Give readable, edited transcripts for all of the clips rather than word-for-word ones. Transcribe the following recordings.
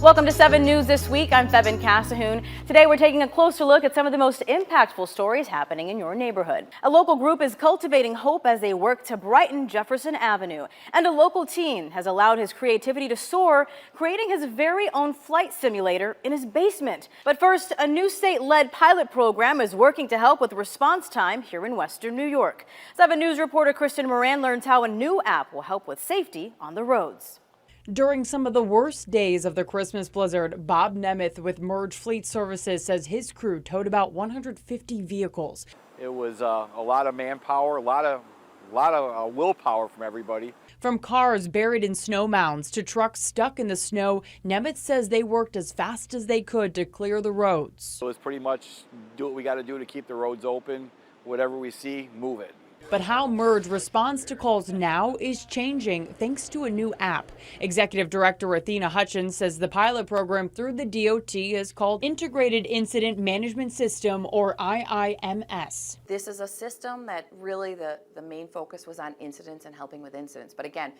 Welcome to 7 News This Week. I'm Fevin Cassahoon. Today we're taking a closer look at some of the most impactful stories happening in your neighborhood. A local group is cultivating hope as they work to brighten Jefferson Avenue. And a local teen has allowed his creativity to soar, creating his very own flight simulator in his basement. But first, a new state-led pilot program is working to help with response time here in Western New York. 7 News reporter Kristen Moran learns how a new app will help with safety on the roads. During some of the worst days of the Christmas blizzard, Bob Nemeth with Merge Fleet Services says his crew towed about 150 vehicles. It was a lot of manpower, a lot of willpower from everybody. From cars buried in snow mounds to trucks stuck in the snow, Nemeth says they worked as fast as they could to clear the roads. So it's pretty much do what we got to do to keep the roads open. Whatever we see, move it. But how Merge responds to calls now is changing thanks to a new app. Executive Director Athena Hutchins says the pilot program through the DOT is called Integrated Incident Management System, or IIMS. This is a system that really the main focus was on incidents and helping with incidents. But again,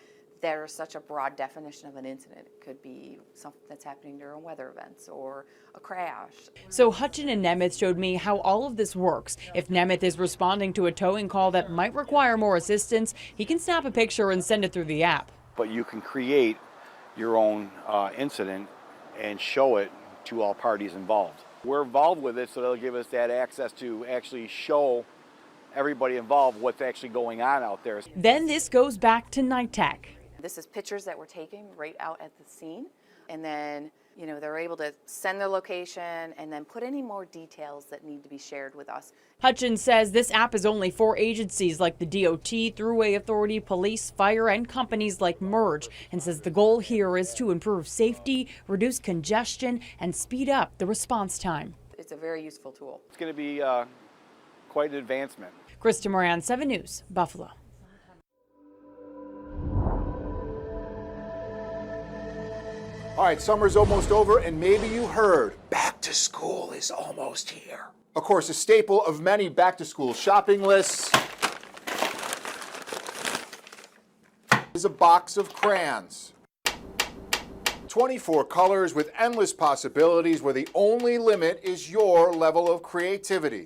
there's such a broad definition of an incident. It could be something that's happening during weather events or a crash. So Hutchin and Nemeth showed me how all of this works. If Nemeth is responding to a towing call that might require more assistance, he can snap a picture and send it through the app. But you can create your own incident and show it to all parties involved. We're involved with it, so they'll give us that access to actually show everybody involved what's actually going on out there. Then this goes back to Night Tech. This is pictures that we're taking right out at the scene. And then, they're able to send their location and then put any more details that need to be shared with us. Hutchins says this app is only for agencies like the DOT, Thruway Authority, police, fire, and companies like Merge, and says the goal here is to improve safety, reduce congestion, and speed up the response time. It's a very useful tool. It's going to be quite an advancement. Kristen Moran, 7 News, Buffalo. All right, summer's almost over, and maybe you heard, back to school is almost here. Of course, a staple of many back-to-school shopping lists is a box of crayons. 24 colors with endless possibilities where the only limit is your level of creativity.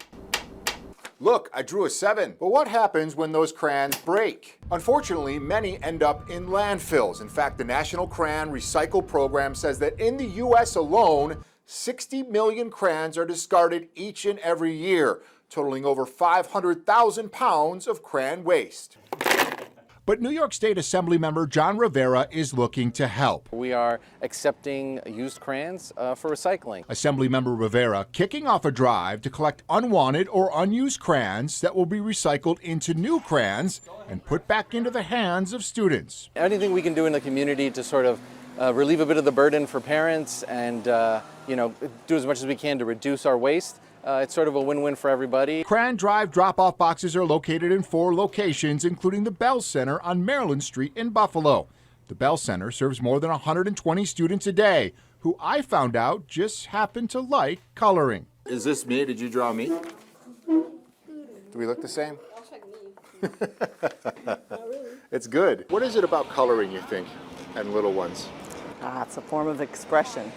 Look, I drew a 7, but what happens when those crayons break? Unfortunately, many end up in landfills. In fact, the National Crayon Recycle Program says that in the US alone, 60 million crayons are discarded each and every year, totaling over 500,000 pounds of crayon waste. But New York State Assemblymember John Rivera is looking to help. We are accepting used crayons for recycling. Assemblymember Rivera kicking off a drive to collect unwanted or unused crayons that will be recycled into new crayons and put back into the hands of students. Anything we can do in the community to sort of relieve a bit of the burden for parents and do as much as we can to reduce our waste. It's sort of a win-win for everybody. Crayon Drive drop-off boxes are located in 4 locations, including the Bell Center on Maryland Street in Buffalo. The Bell Center serves more than 120 students a day, who I found out just happen to like coloring. Is this me? Did you draw me? Do we look the same? It's good. What is it about coloring, you think, and little ones? It's a form of expression.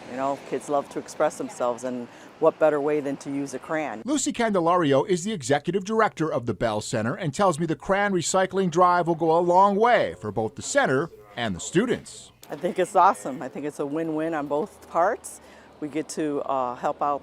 Kids love to express themselves, and what better way than to use a crayon? Lucy Candelario is the executive director of the Bell Center and tells me the crayon recycling drive will go a long way for both the center and the students. I think it's awesome. I think it's a win-win on both parts. We get to help out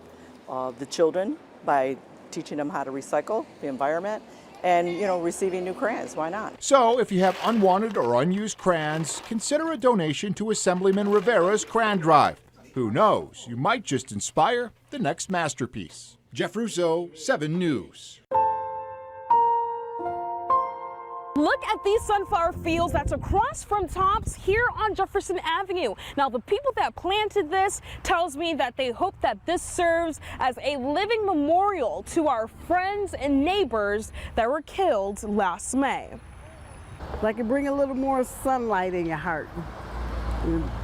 the children by teaching them how to recycle the environment and, receiving new crayons. Why not? So if you have unwanted or unused crayons, consider a donation to Assemblyman Rivera's Crayon Drive. Who knows, you might just inspire the next masterpiece. Jeff Russo, 7 News. Look at these sunflower fields that's across from Tops here on Jefferson Avenue. Now, the people that planted this tells me that they hope that this serves as a living memorial to our friends and neighbors that were killed last May. Like it bring a little more sunlight in your heart.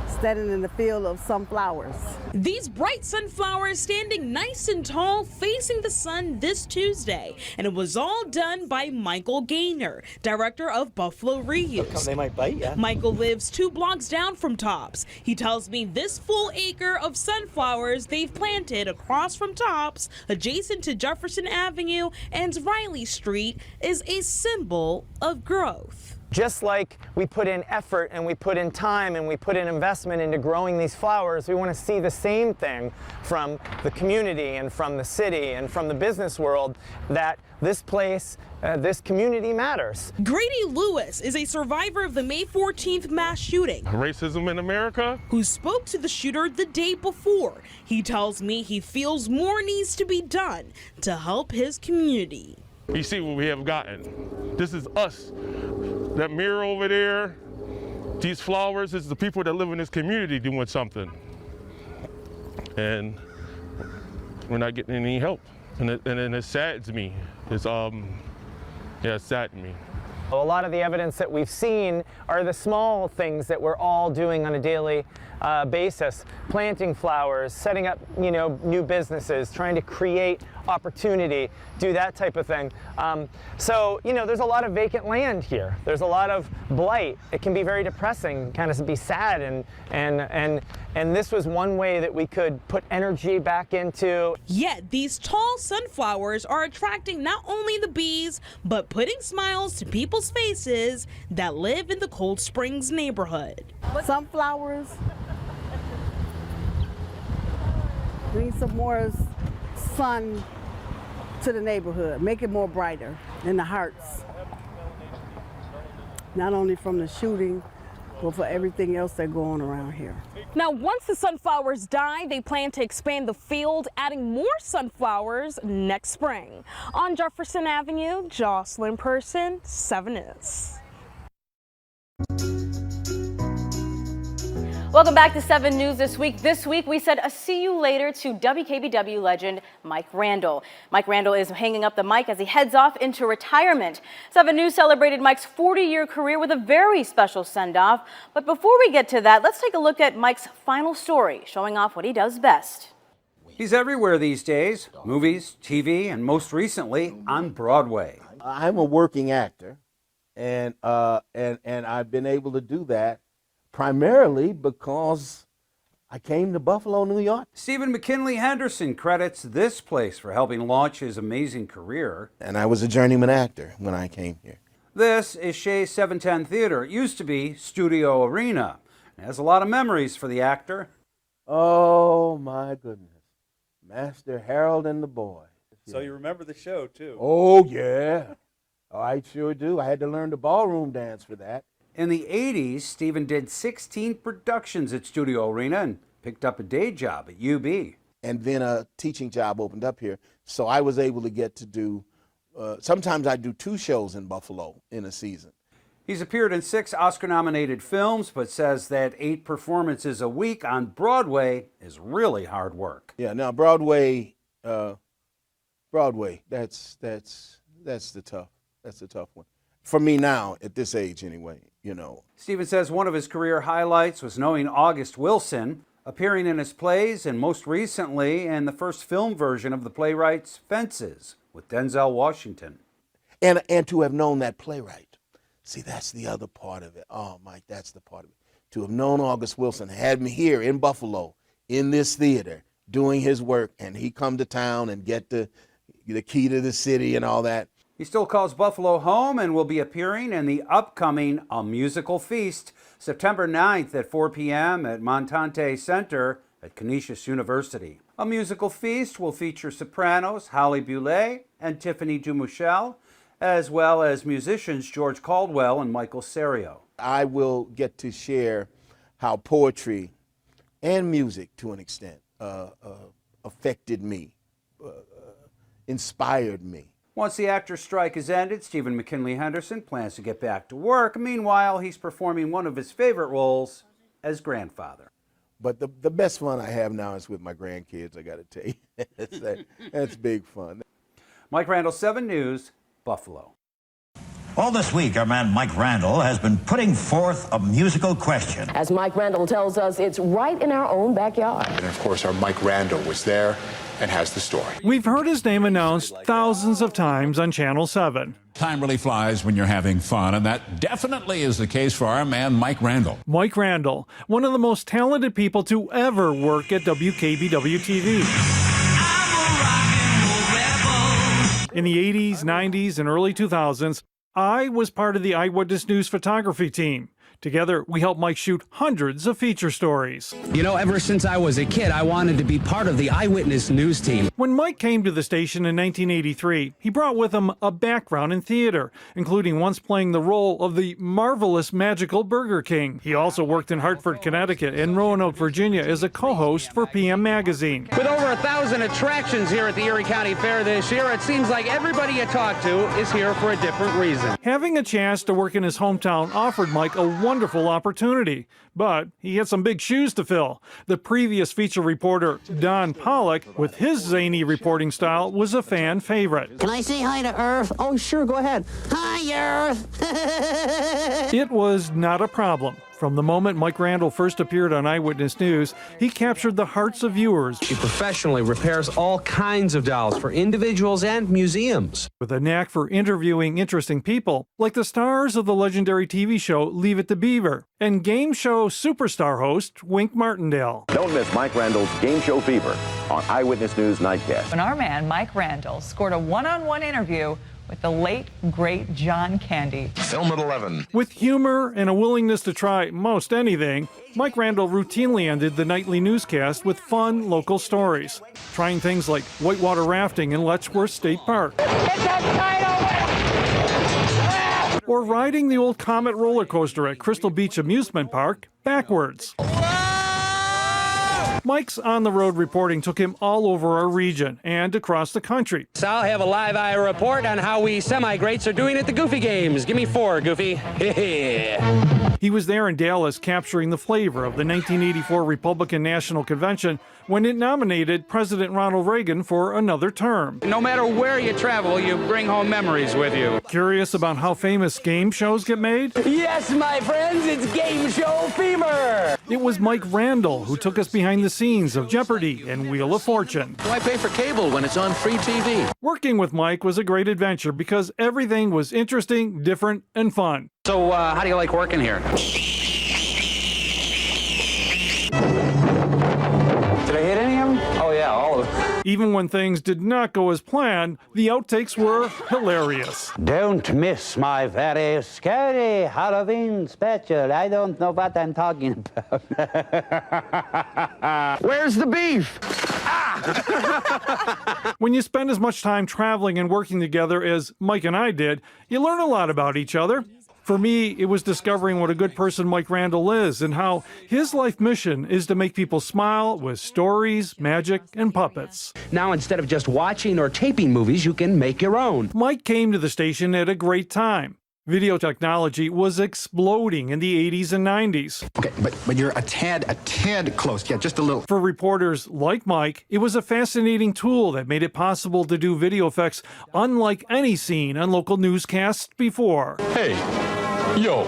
standing in the field of sunflowers. These bright sunflowers standing nice and tall facing the sun this Tuesday. And it was all done by Michael Gaynor, director of Buffalo Reuse. They might bite you. Michael lives 2 blocks down from Tops. He tells me this full acre of sunflowers they've planted across from Tops, adjacent to Jefferson Avenue and Riley Street, is a symbol of growth. Just like we put in effort and we put in time and we put in investment into growing these flowers, we want to see the same thing from the community and from the city and from the business world, that this place, this community matters. Grady Lewis is a survivor of the May 14th mass shooting. Racism in America? Who spoke to the shooter the day before. He tells me he feels more needs to be done to help his community. You see what we have gotten. This is us. That mirror over there, these flowers, is the people that live in this community doing something. And we're not getting any help. And it saddens me. It saddens me. A lot of the evidence that we've seen are the small things that we're all doing on a daily basis. Planting flowers, setting up, new businesses, trying to create opportunity, do that type of thing. So, there's a lot of vacant land here. There's a lot of blight. It can be very depressing, kind of be sad, and this was one way that we could put energy back into. Yet these tall sunflowers are attracting not only the bees, but putting smiles to people's faces that live in the Cold Springs neighborhood. Sunflowers bring some more sun to the neighborhood, make it more brighter in the hearts. Not only from the shooting, but for everything else that's going around here. Now, once the sunflowers die, they plan to expand the field, adding more sunflowers next spring. On Jefferson Avenue, Jocelyn Person, 7 News. Welcome back to 7 News This Week. This week, we said a see you later to WKBW legend Mike Randall. Mike Randall is hanging up the mic as he heads off into retirement. 7 News celebrated Mike's 40-year career with a very special send-off. But before we get to that, let's take a look at Mike's final story, showing off what he does best. He's everywhere these days, movies, TV, and most recently on Broadway. I'm a working actor, and I've been able to do that primarily because I came to Buffalo, New York. Stephen McKinley Henderson credits this place for helping launch his amazing career. And I was a journeyman actor when I came here. This is Shea 710 Theater. It used to be Studio Arena. It has a lot of memories for the actor. Oh, my goodness. Master Harold and the Boys. So you remember the show, too? Oh, yeah. Oh, I sure do. I had to learn the ballroom dance for that. In the 80s, Stephen did 16 productions at Studio Arena and picked up a day job at UB. And then a teaching job opened up here, so I was able to get to do, sometimes I do 2 shows in Buffalo in a season. He's appeared in 6 Oscar-nominated films, but says that 8 performances a week on Broadway is really hard work. Yeah, now Broadway, that's the tough one. For me now, at this age anyway, Stephen says one of his career highlights was knowing August Wilson, appearing in his plays, and most recently in the first film version of the playwright's Fences with Denzel Washington. And to have known that playwright. See, that's the other part of it. Oh, Mike, that's the part of it. To have known August Wilson, had me here in Buffalo, in this theater, doing his work, and he come to town and get the key to the city and all that. He still calls Buffalo home and will be appearing in the upcoming A Musical Feast, September 9th at 4 p.m. at Montante Center at Canisius University. A Musical Feast will feature sopranos Holly Boulay and Tiffany Dumichel, as well as musicians George Caldwell and Michael Serio. I will get to share how poetry and music, to an extent, affected me, inspired me. Once the actor's strike is ended, Stephen McKinley Henderson plans to get back to work. Meanwhile, he's performing one of his favorite roles as grandfather. But the best fun I have now is with my grandkids, I got to tell you. That's big fun. Mike Randall, 7 News, Buffalo. All this week, our man Mike Randall has been putting forth a musical question. As Mike Randall tells us, it's right in our own backyard. And of course, our Mike Randall was there and has the story. We've heard his name announced thousands of times on Channel 7. Time really flies when you're having fun, and that definitely is the case for our man Mike Randall. Mike Randall, one of the most talented people to ever work at WKBW-TV. In the 80s, 90s, and early 2000s, I was part of the Eyewitness News photography team. Together, we helped Mike shoot hundreds of feature stories. You know, ever since I was a kid, I wanted to be part of the Eyewitness News team. When Mike came to the station in 1983, he brought with him a background in theater, including once playing the role of the marvelous magical Burger King. He also worked in Hartford, Connecticut, and Roanoke, Virginia as a co-host for PM Magazine. With over 1,000 attractions here at the Erie County Fair this year, it seems like everybody you talk to is here for a different reason. Having a chance to work in his hometown offered Mike a wonderful opportunity, but he had some big shoes to fill. The previous feature reporter, Don Pollock, with his zany reporting style, was a fan favorite. Can I say hi to Earth? Oh, sure, go ahead. Hi, Earth! It was not a problem. From the moment Mike Randall first appeared on Eyewitness News, he captured the hearts of viewers. She professionally repairs all kinds of dolls for individuals and museums. With a knack for interviewing interesting people, like the stars of the legendary TV show Leave It to Beaver, and game show superstar host Wink Martindale. Don't miss Mike Randall's Game Show Fever on Eyewitness News Nightcast. When our man Mike Randall scored a one-on-one interview with the late, great John Candy. Film at 11. With humor and a willingness to try most anything, Mike Randall routinely ended the nightly newscast with fun local stories, trying things like whitewater rafting in Letchworth State Park. Or riding the old Comet roller coaster at Crystal Beach Amusement Park backwards. Mike's on-the-road reporting took him all over our region and across the country. So I'll have a live eye report on how we semi-greats are doing at the Goofy Games. Give me 4, Goofy. He was there in Dallas capturing the flavor of the 1984 Republican National Convention when it nominated President Ronald Reagan for another term. No matter where you travel, you bring home memories with you. Curious about how famous game shows get made? Yes, my friends, it's Game Show Fever! It was Mike Randall who took us behind the scenes of Jeopardy and Wheel of Fortune. Why pay for cable when it's on free TV? Working with Mike was a great adventure because everything was interesting, different, and fun. So, how do you like working here? Did I hit any of them? Oh, yeah, all of them. Even when things did not go as planned, the outtakes were hilarious. Don't miss my very scary Halloween special. I don't know what I'm talking about. Where's the beef? When you spend as much time traveling and working together as Mike and I did, you learn a lot about each other. For me, it was discovering what a good person Mike Randall is and how his life mission is to make people smile with stories, magic, and puppets. Now, instead of just watching or taping movies, you can make your own. Mike came to the station at a great time. Video technology was exploding in the 80s and 90s. Okay, but you're a tad close. Yeah, just a little. For reporters like Mike, it was a fascinating tool that made it possible to do video effects unlike any seen on local newscasts before. Hey, yo.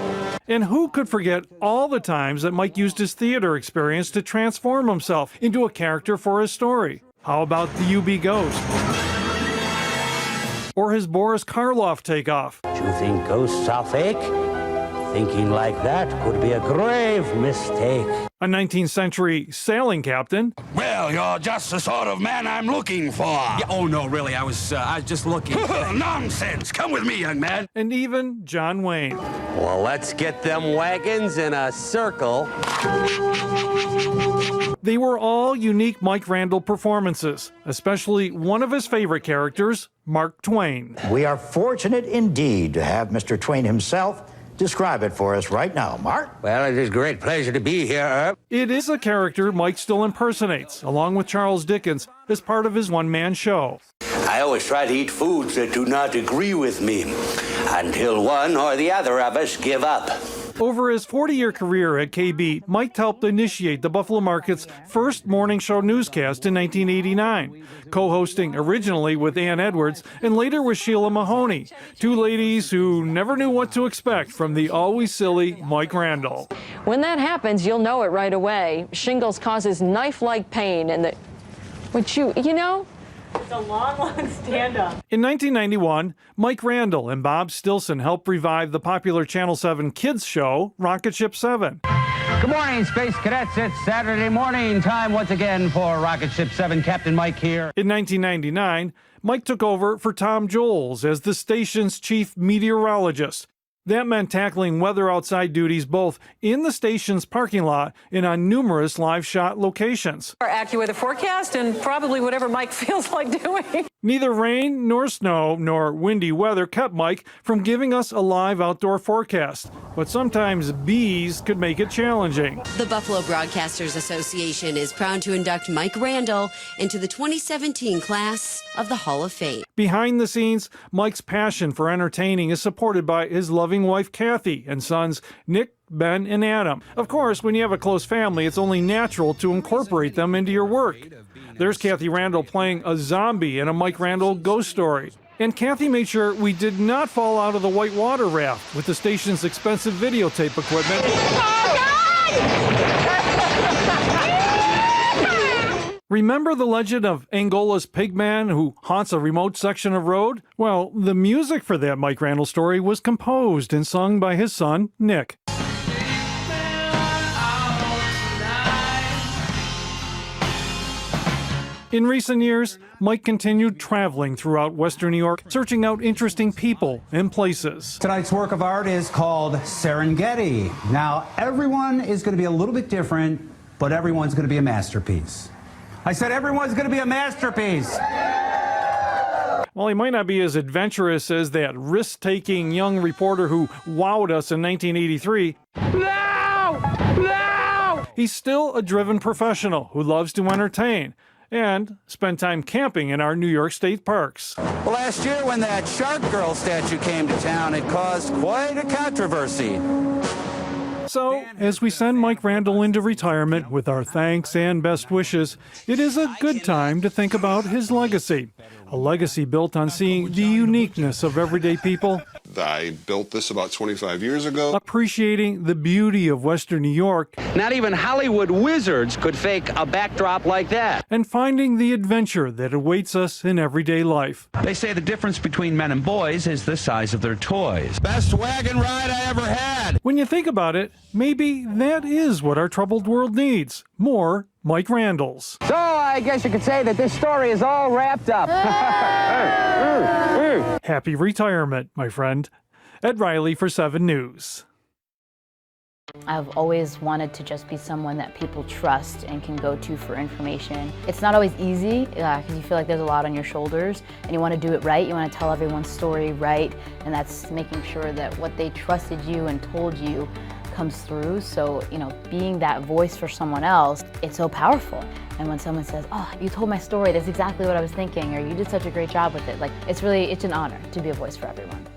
And who could forget all the times that Mike used his theater experience to transform himself into a character for his story? How about the UB Ghost? Or his Boris Karloff takeoff? Do you think ghosts are fake? Thinking like that could be a grave mistake. A 19th century sailing captain. Well, you're just the sort of man I'm looking for. Yeah, oh, no, really, I was just looking. Nonsense! Come with me, young man. And even John Wayne. Well, let's get them wagons in a circle. They were all unique Mike Randall performances, especially one of his favorite characters, Mark Twain. We are fortunate indeed to have Mr. Twain himself describe it for us right now. Mark? Well, it is a great pleasure to be here. It is a character Mike still impersonates, along with Charles Dickens, as part of his one-man show. I always try to eat foods that do not agree with me, until one or the other of us give up. Over his 40-year career at KB, Mike helped initiate the Buffalo Market's first morning show newscast in 1989, co-hosting originally with Ann Edwards and later with Sheila Mahoney, two ladies who never knew what to expect from the always silly Mike Randall. When that happens, you'll know it right away. Shingles causes knife-like pain, and which you know? It's a long stand-up. In 1991, Mike Randall and Bob Stilson helped revive the popular Channel 7 kids show, Rocket Ship 7. Good morning, Space Cadets. It's Saturday morning time once again for Rocket Ship 7. Captain Mike here. In 1999, Mike took over for Tom Joles as the station's chief meteorologist. That meant tackling weather outside duties both in the station's parking lot and on numerous live shot locations. Our AccuWeather forecast and probably whatever Mike feels like doing. Neither rain nor snow nor windy weather kept Mike from giving us a live outdoor forecast, but sometimes bees could make it challenging. The Buffalo Broadcasters Association is proud to induct Mike Randall into the 2017 class of the Hall of Fame. Behind the scenes, Mike's passion for entertaining is supported by his loving wife Kathy and sons Nick, Ben, and Adam. Of course, when you have a close family, it's only natural to incorporate them into your work. There's Kathy Randall playing a zombie in a Mike Randall ghost story. And Kathy made sure we did not fall out of the white water raft with the station's expensive videotape equipment. Remember the legend of Angola's Pigman who haunts a remote section of road? Well, the music for that Mike Randall story was composed and sung by his son, Nick. In recent years, Mike continued traveling throughout Western New York, searching out interesting people and places. Tonight's work of art is called Serengeti. Now, everyone is going to be a little bit different, but everyone's going to be a masterpiece. I said everyone's going to be a masterpiece. While he might not be as adventurous as that risk-taking young reporter who wowed us in 1983, he's still a driven professional who loves to entertain and spend time camping in our New York State parks. Well, last year when that Shark Girl statue came to town, it caused quite a controversy. So, as we send Mike Randall into retirement with our thanks and best wishes, it is a good time to think about his legacy. A legacy built on seeing the uniqueness of everyday people. I built this about 25 years ago. Appreciating the beauty of Western New York. Not even Hollywood wizards could fake a backdrop like that. And finding the adventure that awaits us in everyday life. They say the difference between men and boys is the size of their toys. Best wagon ride I ever had. When you think about it, maybe that is what our troubled world needs. More Mike Randalls. So I guess you could say that this story is all wrapped up. Happy retirement, my friend. Ed Riley for 7 News. I've always wanted to just be someone that people trust and can go to for information. It's not always easy because you feel like there's a lot on your shoulders and you want to do it right. You want to tell everyone's story right, and that's making sure that what they trusted you and told you comes through. So, being that voice for someone else, it's so powerful. And when someone says, "Oh, you told my story, that's exactly what I was thinking," or "You did such a great job with it," it's an honor to be a voice for everyone.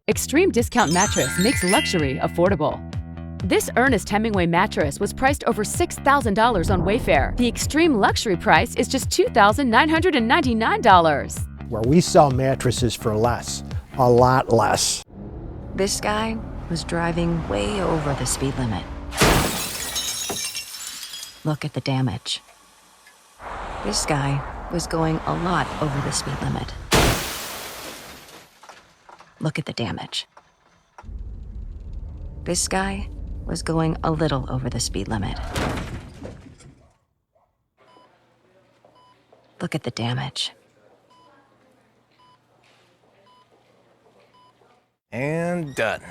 Extreme Discount Mattress makes luxury affordable. This Ernest Hemingway mattress was priced over $6,000 on Wayfair. The extreme luxury price is just $2,999. Where we sell mattresses for less, a lot less. This guy was driving way over the speed limit. Look at the damage. This guy was going a lot over the speed limit. Look at the damage. This guy was going a little over the speed limit. Look at the damage. And done.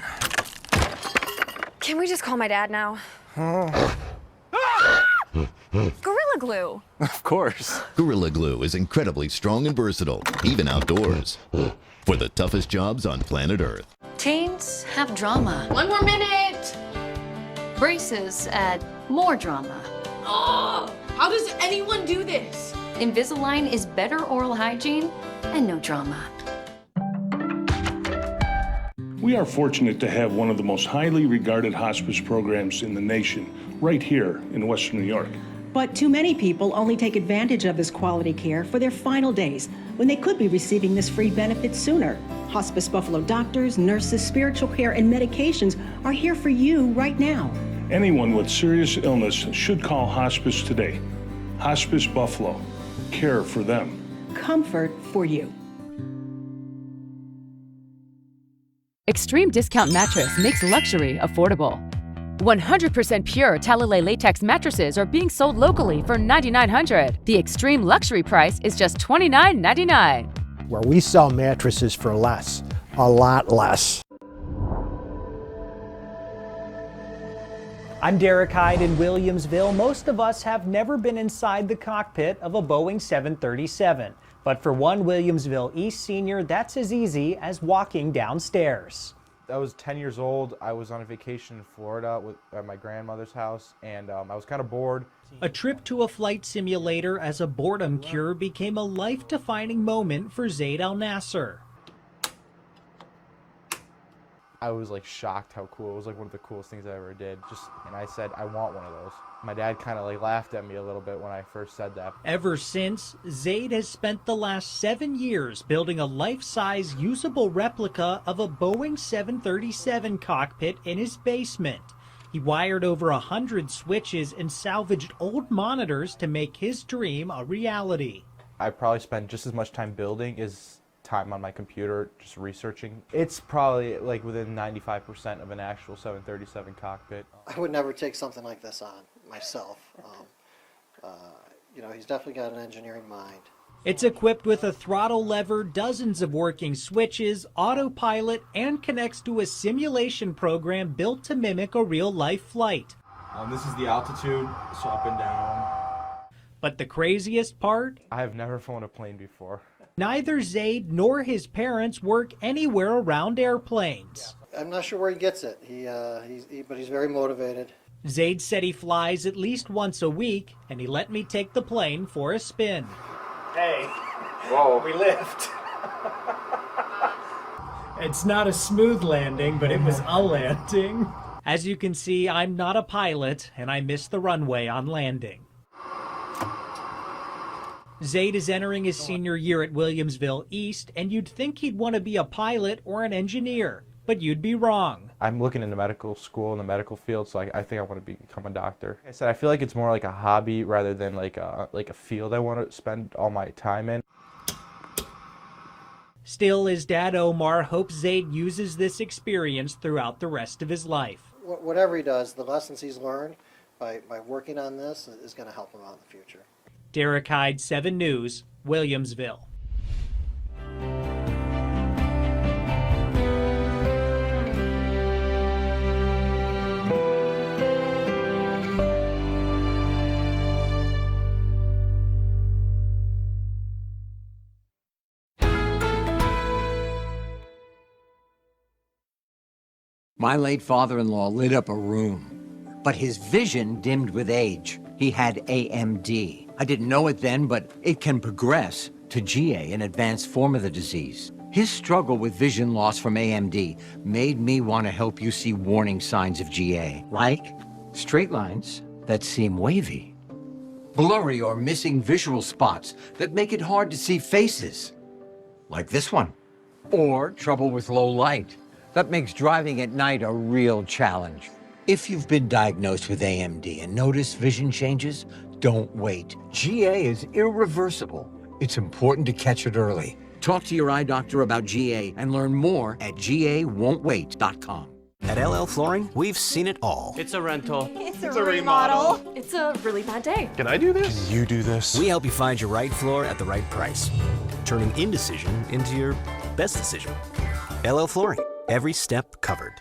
Can we just call my dad now? Gorilla Glue. Of course. Gorilla Glue is incredibly strong and versatile, even outdoors. For the toughest jobs on planet Earth. Teens have drama. 1 more minute. Braces add more drama. Oh, how does anyone do this? Invisalign is better oral hygiene and no drama. We are fortunate to have one of the most highly regarded hospice programs in the nation, right here in Western New York. But too many people only take advantage of this quality care for their final days, when they could be receiving this free benefit sooner. Hospice Buffalo doctors, nurses, spiritual care, and medications are here for you right now. Anyone with serious illness should call hospice today. Hospice Buffalo. Care for them. Comfort for you. Extreme Discount Mattress makes luxury affordable. 100% pure Talalay latex mattresses are being sold locally for $9,900. The extreme luxury price is just $29.99. Where we sell mattresses for less, a lot less. I'm Derek Hyde in Williamsville. Most of us have never been inside the cockpit of a Boeing 737. But for one Williamsville East senior, that's as easy as walking downstairs. I was 10 years old. I was on a vacation in Florida at my grandmother's house, and I was kind of bored. A trip to a flight simulator as a boredom cure became a life-defining moment for Zaid Al Nasser. I was like shocked how cool. It was like one of the coolest things I ever did. And I said, I want one of those. My dad kind of like laughed at me a little bit when I first said that. Ever since, Zaid has spent the last 7 years building a life-size usable replica of a Boeing 737 cockpit in his basement. He wired over 100 switches and salvaged old monitors to make his dream a reality. I probably spent just as much time building as time on my computer just researching. It's probably like within 95% of an actual 737 cockpit. I would never take something like this on myself. You know, he's definitely got an engineering mind. It's equipped with a throttle lever, dozens of working switches, autopilot, and connects to a simulation program built to mimic a real-life flight. This is the altitude, so up and down. But the craziest part? I have never flown a plane before. Neither Zaid nor his parents work anywhere around airplanes. I'm not sure where he gets it. But he's very motivated. Zaid said he flies at least once a week, and he let me take the plane for a spin. Hey, whoa, we lift. It's not a smooth landing, but it was a landing. As you can see, I'm not a pilot, and I missed the runway on landing. Zaid is entering his senior year at Williamsville East, and you'd think he'd want to be a pilot or an engineer, but you'd be wrong. I'm looking into medical school in the medical field, so I think I want to become a doctor. Like I said, I feel like it's more like a hobby rather than like a field I want to spend all my time in. Still, his dad Omar hopes Zaid uses this experience throughout the rest of his life. Whatever he does, the lessons he's learned by working on this is going to help him out in the future. Derek Hyde, 7 News, Williamsville. My late father-in-law lit up a room, but his vision dimmed with age. He had AMD. I didn't know it then, but it can progress to GA, an advanced form of the disease. His struggle with vision loss from AMD made me want to help you see warning signs of GA, like straight lines that seem wavy, blurry or missing visual spots that make it hard to see faces, like this one, or trouble with low light. That makes driving at night a real challenge. If you've been diagnosed with AMD and notice vision changes, don't wait. GA is irreversible. It's important to catch it early. Talk to your eye doctor about GA and learn more at GAWon'tWait.com. At LL Flooring, we've seen it all. It's a rental. It's a remodel. It's a really bad day. Can I do this? Can you do this? We help you find your right floor at the right price, turning indecision into your best decision. LL Flooring, every step covered.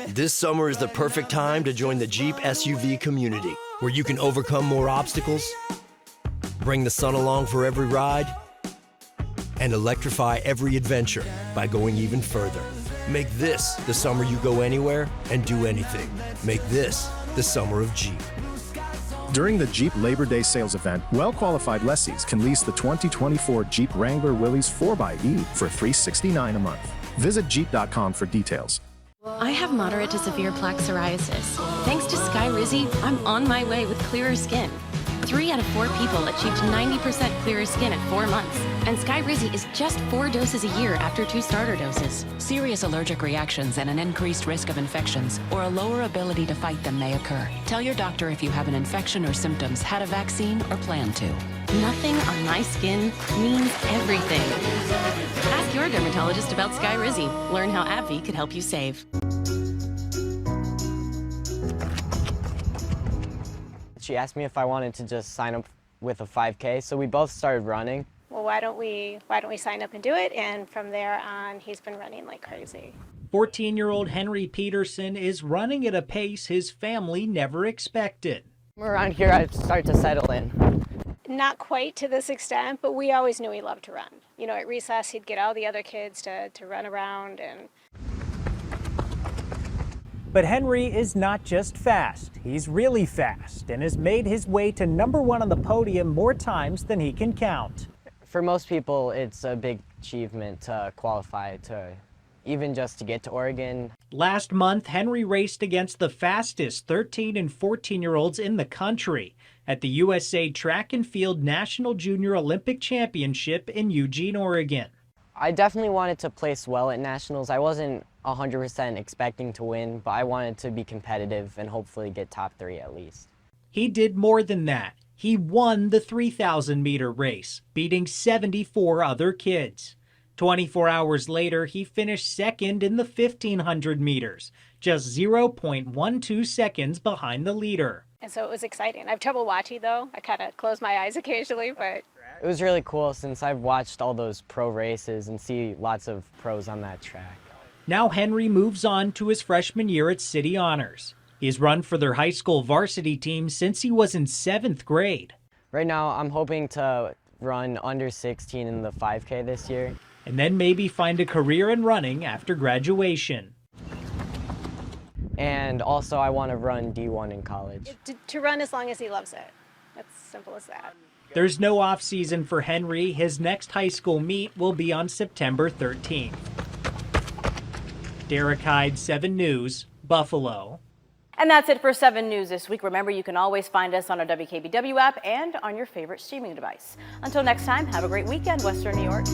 This summer is the perfect time to join the Jeep SUV community, where you can overcome more obstacles, bring the sun along for every ride, and electrify every adventure by going even further. Make this the summer you go anywhere and do anything. Make this the summer of Jeep. During the Jeep Labor Day sales event, well-qualified lessees can lease the 2024 Jeep Wrangler Willys 4xE for $369 a month. Visit Jeep.com for details. I have moderate to severe plaque psoriasis. Thanks to Skyrizi, I'm on my way with clearer skin. 3 out of 4 people achieved 90% clearer skin at 4 months. And Skyrizi is just 4 doses a year after 2 starter doses. Serious allergic reactions and an increased risk of infections or a lower ability to fight them may occur. Tell your doctor if you have an infection or symptoms, had a vaccine, or plan to. Nothing on my skin means everything. Ask your dermatologist about Skyrizi. Learn how AbbVie could help you save. She asked me if I wanted to just sign up with a 5K, so we both started running. Well, why don't we sign up and do it? And from there on, he's been running like crazy. 14-year-old Henry Peterson is running at a pace his family never expected. Around here, I start to settle in. Not quite to this extent, but we always knew he loved to run. You know, at recess, he'd get all the other kids to run around and... But Henry is not just fast, he's really fast and has made his way to #1 on the podium more times than he can count. For most people, it's a big achievement to qualify to even just to get to Oregon. Last month, Henry raced against the fastest 13 and 14-year-olds in the country at the USA Track and Field National Junior Olympic Championship in Eugene, Oregon. I definitely wanted to place well at nationals. I wasn't 100% expecting to win, but I wanted to be competitive and hopefully get top 3 at least. He did more than that. He won the 3,000-meter race, beating 74 other kids. 24 hours later, he finished second in the 1,500 meters, just 0.12 seconds behind the leader. And so it was exciting. I have trouble watching, though. I kind of close my eyes occasionally, but... It was really cool since I've watched all those pro races and see lots of pros on that track. Now Henry moves on to his freshman year at City Honors. He's run for their high school varsity team since he was in 7th grade. Right now, I'm hoping to run under 16 in the 5K this year. And then maybe find a career in running after graduation. And also, I want to run D1 in college. To run as long as he loves it. That's simple as that. There's no off-season for Henry. His next high school meet will be on September 13th. Derek Hyde, 7 News, Buffalo. And that's it for 7 News this week. Remember, you can always find us on our WKBW app and on your favorite streaming device. Until next time, have a great weekend, Western New York.